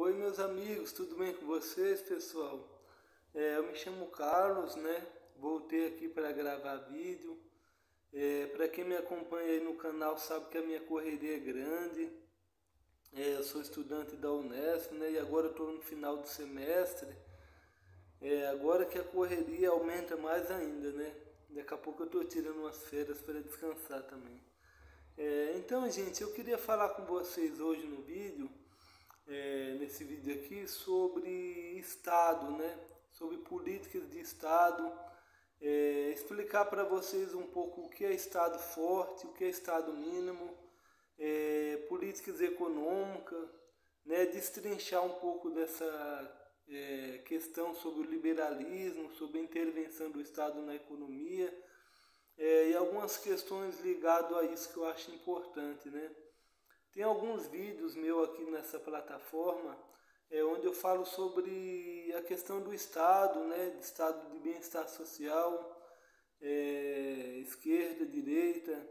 Oi meus amigos, tudo bem com vocês, pessoal? Eu me chamo Carlos, né? Voltei aqui para gravar vídeo. Para quem me acompanha aí no canal sabe que a minha correria é grande. Eu sou estudante da Unesp, né? E agora estou no final do semestre. Agora que a correria aumenta mais ainda, né? Daqui a pouco eu estou tirando umas férias para descansar também. Então, gente, eu queria falar com vocês hoje no vídeo. Nesse vídeo aqui sobre Estado, né? Sobre políticas de Estado, explicar para vocês um pouco o que é Estado forte, o que é Estado mínimo, políticas econômicas, né? Destrinchar um pouco dessa questão sobre o liberalismo, sobre a intervenção do Estado na economia, e algumas questões ligadas a isso que eu acho importante, né? Tem alguns vídeos meus aqui nessa plataforma, onde eu falo sobre a questão do Estado, né, do Estado de bem-estar social, esquerda, direita.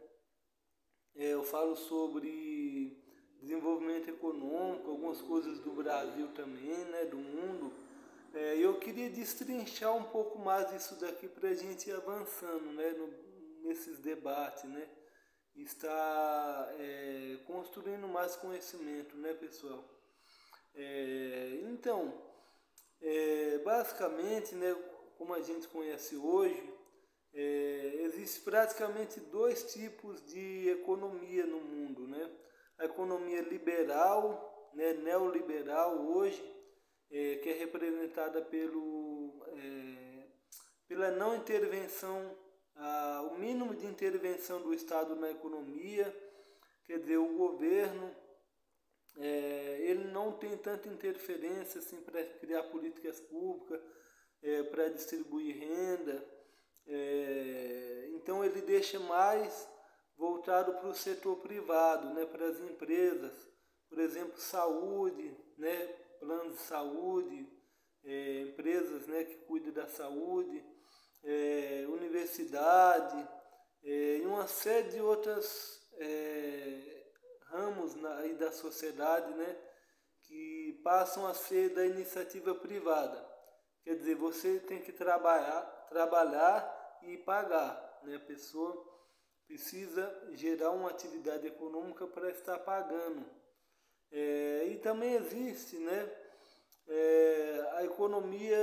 Eu falo sobre desenvolvimento econômico, algumas coisas do Brasil também, né, do mundo. Eu queria destrinchar um pouco mais isso daqui para a gente ir avançando, né, nesses debates, né? Está construindo mais conhecimento, né, pessoal? Então, basicamente, né, como a gente conhece hoje, existe praticamente dois tipos de economia no mundo, né? A economia liberal, né, neoliberal hoje, que é representada pela não intervenção, o mínimo de intervenção do Estado na economia, quer dizer, o governo, ele não tem tanta interferência assim, para criar políticas públicas, para distribuir renda, então ele deixa mais voltado para o setor privado, né, para as empresas, por exemplo, saúde, né, planos de saúde, empresas, né, que cuidam da saúde, universidade, e uma série de outras ramos aí da sociedade, né, que passam a ser da iniciativa privada. Quer dizer, você tem que trabalhar e pagar, né? A pessoa precisa gerar uma atividade econômica para estar pagando. E também existe, né, a economia,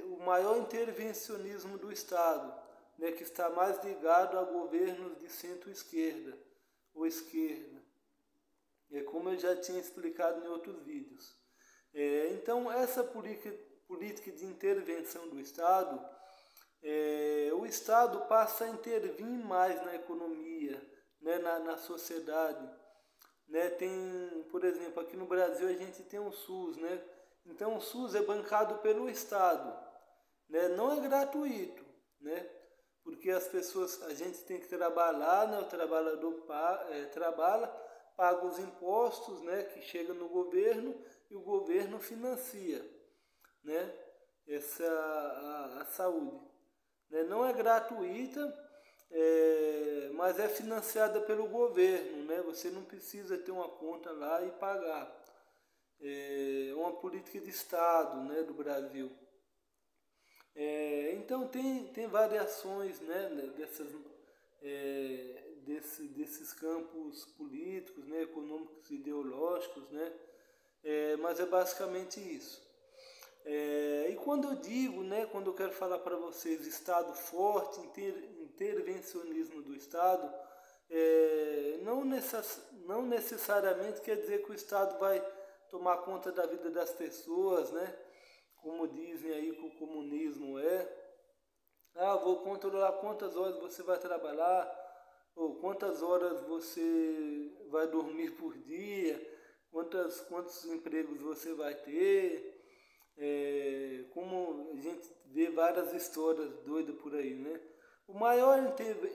o maior intervencionismo do Estado, né, que está mais ligado a governos de centro-esquerda ou esquerda, como eu já tinha explicado em outros vídeos. Então, essa política de intervenção do Estado, o Estado passa a intervir mais na economia, né, na sociedade. Né, tem, por exemplo, aqui no Brasil a gente tem o SUS, né? Então o SUS é bancado pelo Estado, né? Não é gratuito, né? Porque as pessoas, a gente tem que trabalhar, né? O trabalhador trabalha, paga os impostos, né? Que chega no governo e o governo financia, né? A saúde, né? Não é gratuita, mas é financiada pelo governo, né? Você não precisa ter uma conta lá e pagar. É uma política de Estado, né, do Brasil. Então tem variações, né, desses campos políticos, né, econômicos e ideológicos, né? Mas é basicamente isso. E quando eu digo, né, quando eu quero falar para vocês Estado forte, intervencionismo do Estado, não necessariamente quer dizer que o Estado vai tomar conta da vida das pessoas, né? Como dizem aí que o comunismo é. Vou controlar quantas horas você vai trabalhar, ou quantas horas você vai dormir por dia, quantos empregos você vai ter. Como a gente vê várias histórias doidas por aí, né? O maior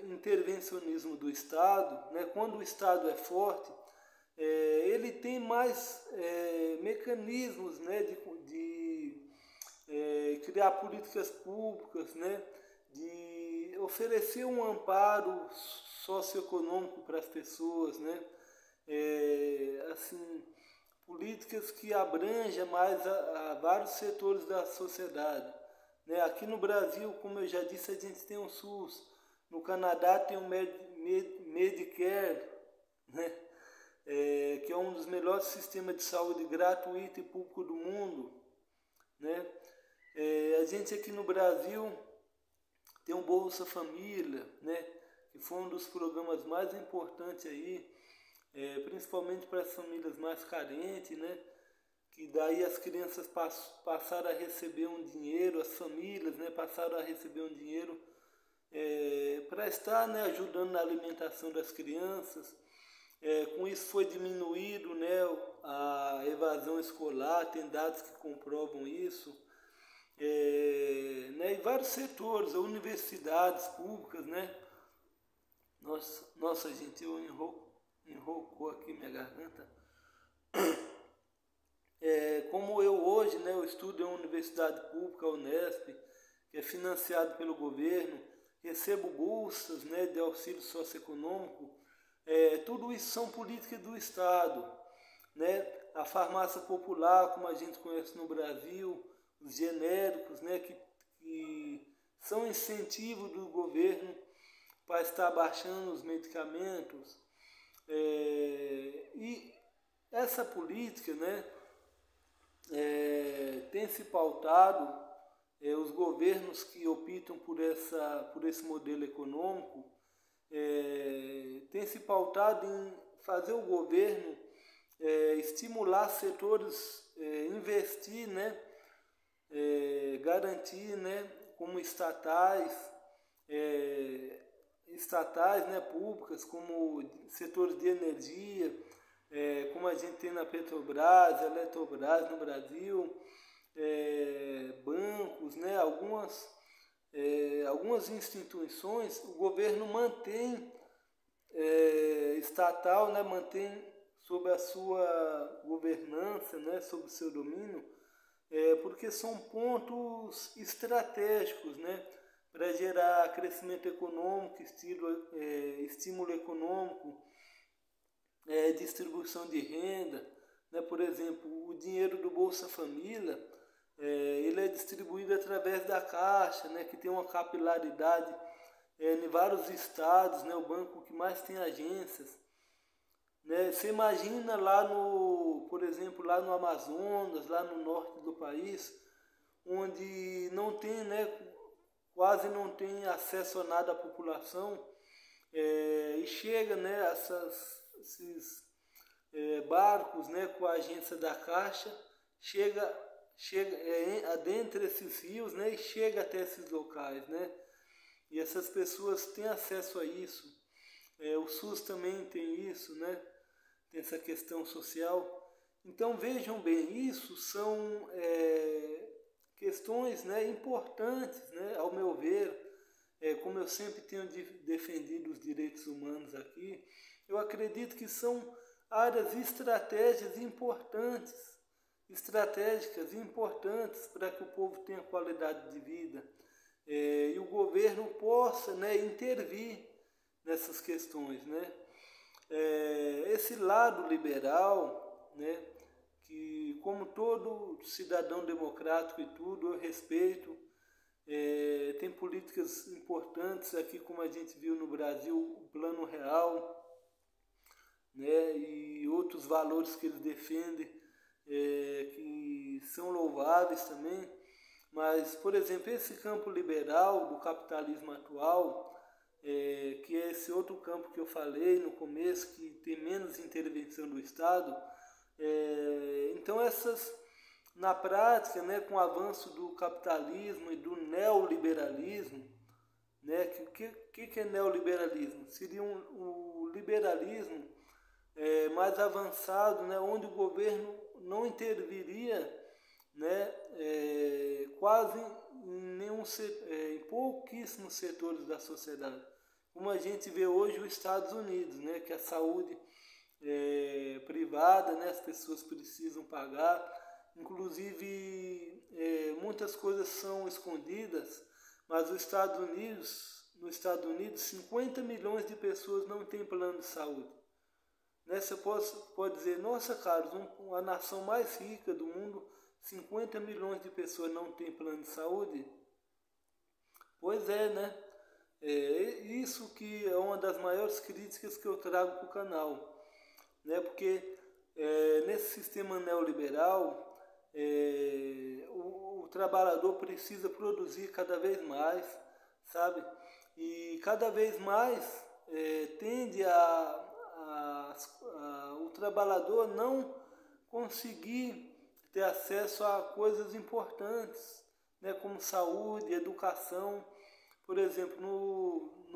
intervencionismo do Estado, né, quando o Estado é forte, ele tem mais mecanismos, né, de criar políticas públicas, né, de oferecer um amparo socioeconômico para as pessoas, né, assim, políticas que abrangem mais a vários setores da sociedade. Né? Aqui no Brasil, como eu já disse, a gente tem o SUS. No Canadá tem o Medicare, né? Que é um dos melhores sistemas de saúde gratuito e público do mundo. Né? A gente aqui no Brasil tem o Bolsa Família, né? Que foi um dos programas mais importantes aí, principalmente para as famílias mais carentes, né? Que daí as crianças passaram a receber um dinheiro, as famílias, né, passaram a receber um dinheiro para estar, né, ajudando na alimentação das crianças. Com isso foi diminuído, né, a evasão escolar, tem dados que comprovam isso. Né, em vários setores, universidades públicas, né? Nossa gente, eu enrocou aqui minha garganta. Como eu hoje, né, eu estudo em uma universidade pública, a Unesp, que é financiado pelo governo, recebo bolsas, né, de auxílio socioeconômico, tudo isso são políticas do Estado. Né? A farmácia popular, como a gente conhece no Brasil, os genéricos, né, que são incentivos do governo para estar baixando os medicamentos. E essa política, né, tem se pautado, os governos que optam por esse modelo econômico, tem se pautado em fazer o governo estimular setores, investir, né, garantir, né, como estatais, né, públicas, como setores de energia, como a gente tem na Petrobras, Eletrobras no Brasil, bancos, né, algumas instituições, o governo mantém estatal, né, mantém sob a sua governança, né, sob o seu domínio, porque são pontos estratégicos, né, para gerar crescimento econômico, estímulo econômico, distribuição de renda. Né? Por exemplo, o dinheiro do Bolsa Família, ele é distribuído através da Caixa, né, que tem uma capilaridade em vários estados, né, o banco que mais tem agências. Né? Você imagina por exemplo, lá no Amazonas, lá no norte do país, onde não tem, né, quase não tem acesso a nada à população, e chega, né, esses barcos, né, com a agência da Caixa, chega adentro esses rios, né, e chega até esses locais, né, e essas pessoas têm acesso a isso. O SUS também tem isso, né, tem essa questão social. Então vejam bem, isso são questões, né, importantes, né, ao meu ver. Como eu sempre tenho defendido os direitos humanos aqui, eu acredito que são áreas estratégicas importantes para que o povo tenha qualidade de vida, e o governo possa, né, intervir nessas questões, né? Esse lado liberal, né, que como todo cidadão democrático e tudo, eu respeito. Tem políticas importantes aqui, como a gente viu no Brasil, o Plano Real, né, e outros valores que eles defendem, que são louváveis também. Mas, por exemplo, esse campo liberal do capitalismo atual, que é esse outro campo que eu falei no começo, que tem menos intervenção do Estado, então na prática, né, com o avanço do capitalismo e do neoliberalismo, né, que é neoliberalismo? Seria o liberalismo mais avançado, né, onde o governo não interviria, né, quase em pouquíssimos setores da sociedade. Como a gente vê hoje os Estados Unidos, né, que a saúde privada, né, as pessoas precisam pagar. Inclusive, muitas coisas são escondidas, mas nos Estados Unidos, 50 milhões de pessoas não têm plano de saúde. Né? Você pode dizer, nossa, Carlos, a nação mais rica do mundo, 50 milhões de pessoas não têm plano de saúde? Pois é, né? Isso que é uma das maiores críticas que eu trago para o canal, né? Porque nesse sistema neoliberal, o trabalhador precisa produzir cada vez mais, sabe? E cada vez mais tende o trabalhador não conseguir ter acesso a coisas importantes, né, como saúde, educação. Por exemplo,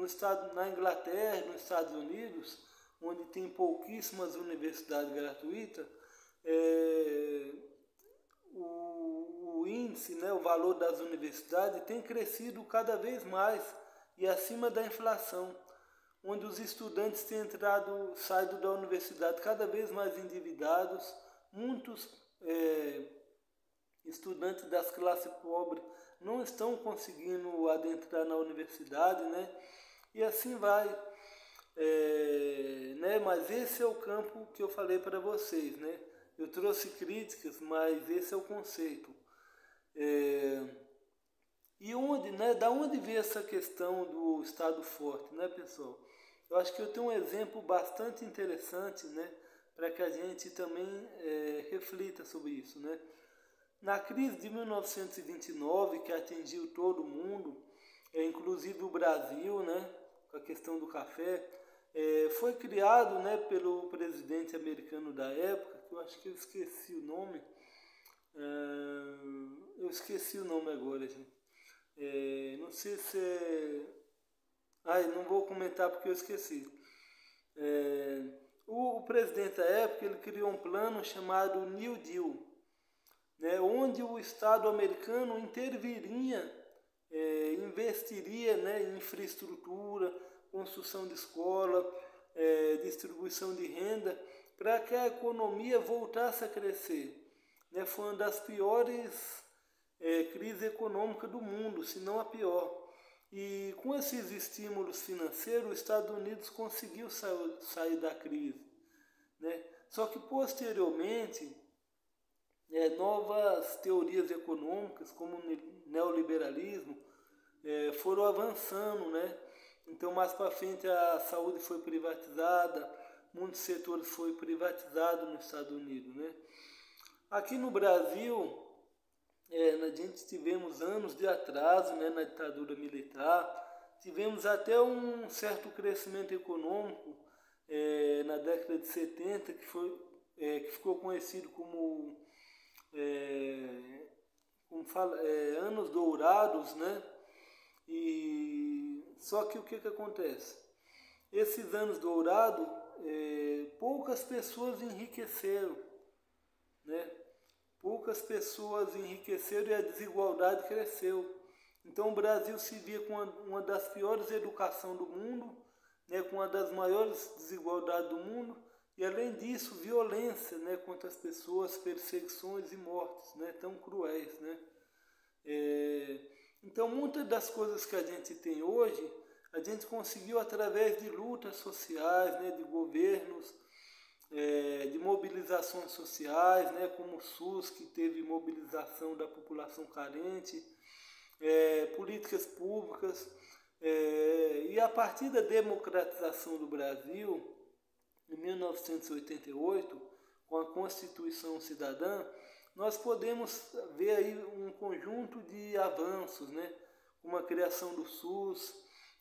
na Inglaterra, nos Estados Unidos, onde tem pouquíssimas universidades gratuitas, o índice, né, o valor das universidades tem crescido cada vez mais e acima da inflação, onde os estudantes têm saído da universidade cada vez mais endividados, muitos estudantes das classes pobres não estão conseguindo adentrar na universidade, né? E assim vai. Né? Mas esse é o campo que eu falei para vocês, né? Eu trouxe críticas, mas esse é o conceito. E onde, né? Da onde vem essa questão do Estado forte, né, pessoal? Eu acho que eu tenho um exemplo bastante interessante, né? Para que a gente também reflita sobre isso, né? Na crise de 1929, que atingiu todo mundo, inclusive o Brasil, né, com a questão do café, foi criado, né, pelo presidente americano da época, que eu acho que eu esqueci o nome, agora, gente. Não sei se não vou comentar porque eu esqueci. O presidente da época, ele criou um plano chamado New Deal, né, onde o Estado americano interviria, investiria, né, em infraestrutura, construção de escola, distribuição de renda, para que a economia voltasse a crescer. Né, foi uma das piores crises econômicas do mundo, se não a pior. E com esses estímulos financeiros, os Estados Unidos conseguiu sair da crise. Né? Só que posteriormente, novas teorias econômicas, como o neoliberalismo, foram avançando, né? Então, mais para frente, a saúde foi privatizada, muitos setores foram privatizados nos Estados Unidos, né? Aqui no Brasil, a gente tivemos anos de atraso, né, na ditadura militar, tivemos até um certo crescimento econômico na década de 70, que ficou conhecido como anos dourados, né? E só que o que acontece? Esses anos dourados, poucas pessoas enriqueceram, né? Poucas pessoas enriqueceram e a desigualdade cresceu. Então o Brasil se via com uma das piores educações do mundo, né? Com uma das maiores desigualdades do mundo. E além disso, violência, né, contra as pessoas, perseguições e mortes, né, tão cruéis, né? Então, muitas das coisas que a gente tem hoje, a gente conseguiu através de lutas sociais, né, de governos, de mobilizações sociais, né, como o SUS, que teve mobilização da população carente, políticas públicas, e a partir da democratização do Brasil, em 1988, com a Constituição Cidadã, nós podemos ver aí um conjunto de avanços, né? Como a criação do SUS,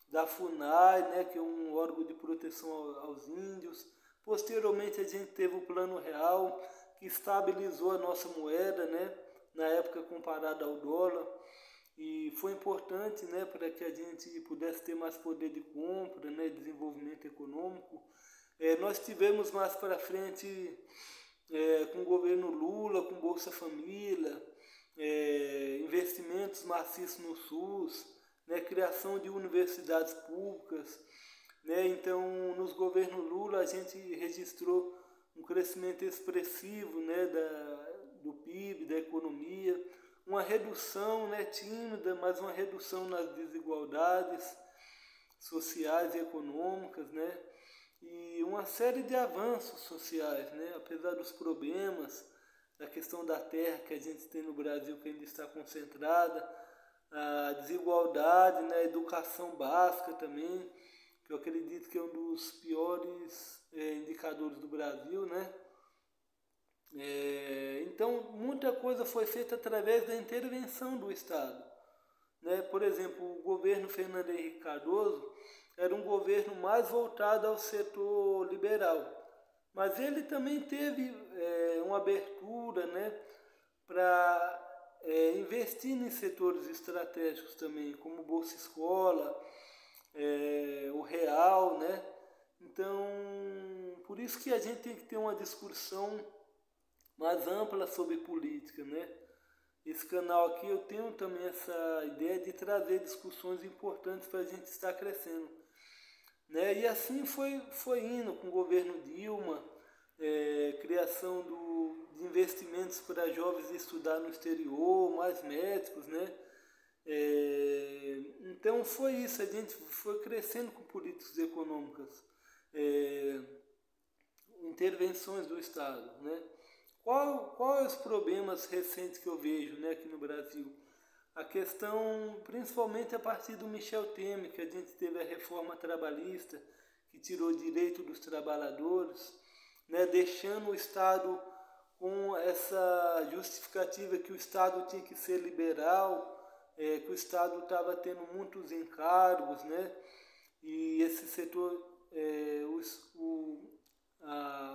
da FUNAI, né? Que é um órgão de proteção aos índios. Posteriormente, a gente teve o Plano Real, que estabilizou a nossa moeda, né? Na época comparada ao dólar. E foi importante, né? Para que a gente pudesse ter mais poder de compra, né? Desenvolvimento econômico. Nós tivemos mais para frente, com o governo Lula, com Bolsa Família, investimentos maciços no SUS, né, criação de universidades públicas, né? Então, nos governos Lula, a gente registrou um crescimento expressivo, né, do PIB, da economia, uma redução, né, tímida, mas uma redução nas desigualdades sociais e econômicas, né? e uma série de avanços sociais, né? Apesar dos problemas, da questão da terra que a gente tem no Brasil, que ainda está concentrada, a desigualdade, né? A educação básica também, que eu acredito que é um dos piores indicadores do Brasil, né? Então, muita coisa foi feita através da intervenção do Estado, né? Por exemplo, o governo Fernando Henrique Cardoso era um governo mais voltado ao setor liberal, mas ele também teve uma abertura, né, para investir em setores estratégicos também, como o Bolsa Escola, o Real, né? Então, por isso que a gente tem que ter uma discussão mais ampla sobre política, né? Esse canal aqui eu tenho também essa ideia de trazer discussões importantes para a gente estar crescendo, né? E assim foi indo com o governo Dilma, criação de investimentos para jovens estudar no exterior, mais médicos, né? Então foi isso, a gente foi crescendo com políticas econômicas, intervenções do Estado, né? Qual os problemas recentes que eu vejo, né, aqui no Brasil? A questão, principalmente a partir do Michel Temer, que a gente teve a reforma trabalhista, que tirou o direito dos trabalhadores, né, deixando o Estado com essa justificativa que o Estado tinha que ser liberal, que o Estado estava tendo muitos encargos, né, e esse setor,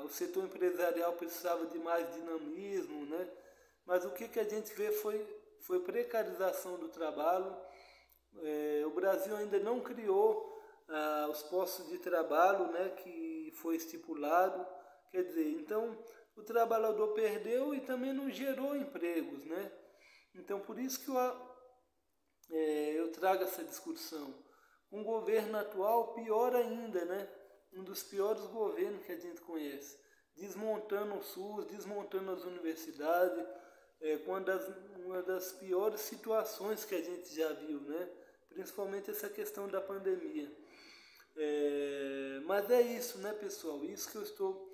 o setor empresarial precisava de mais dinamismo, né? Mas o que a gente vê foi precarização do trabalho. O Brasil ainda não criou os postos de trabalho, né, que foi estipulado. Quer dizer, então o trabalhador perdeu e também não gerou empregos, né? Então por isso que eu trago essa discussão. Com o governo atual, pior ainda, né? Um dos piores governos que a gente conhece, desmontando o SUS, desmontando as universidades, com uma das piores situações que a gente já viu, né? Principalmente essa questão da pandemia. Mas é isso, né, pessoal? Isso que eu estou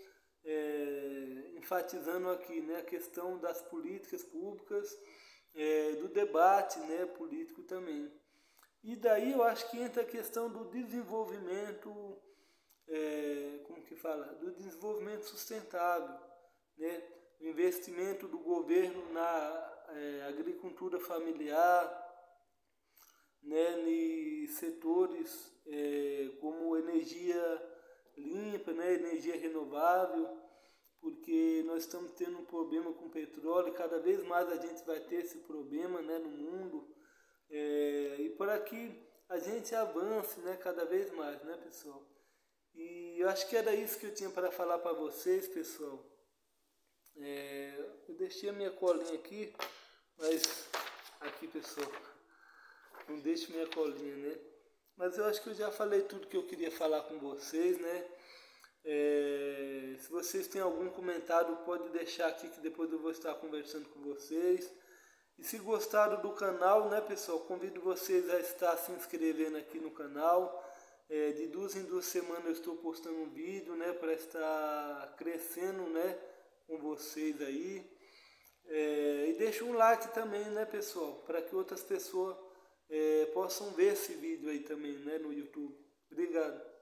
enfatizando aqui, né? A questão das políticas públicas, do debate, né, político também. E daí eu acho que entra a questão do desenvolvimento, do desenvolvimento sustentável, né? O investimento do governo na agricultura familiar, né? Em setores como energia limpa, né? Energia renovável, porque nós estamos tendo um problema com petróleo e cada vez mais a gente vai ter esse problema, né, no mundo, e para que a gente avance, né, cada vez mais, né, pessoal? E eu acho que era isso que eu tinha para falar para vocês, pessoal. Eu deixei a minha colinha aqui, mas aqui, pessoal, não deixe minha colinha, né? Mas eu acho que eu já falei tudo que eu queria falar com vocês, né? Se vocês têm algum comentário, pode deixar aqui que depois eu vou estar conversando com vocês. E se gostaram do canal, né, pessoal, convido vocês a estar se inscrevendo aqui no canal. De 2 em 2 semanas eu estou postando um vídeo, né, para estar crescendo, né, com vocês aí. E deixa um like também, né, pessoal, para que outras pessoas possam ver esse vídeo aí também, né, no YouTube. Obrigado.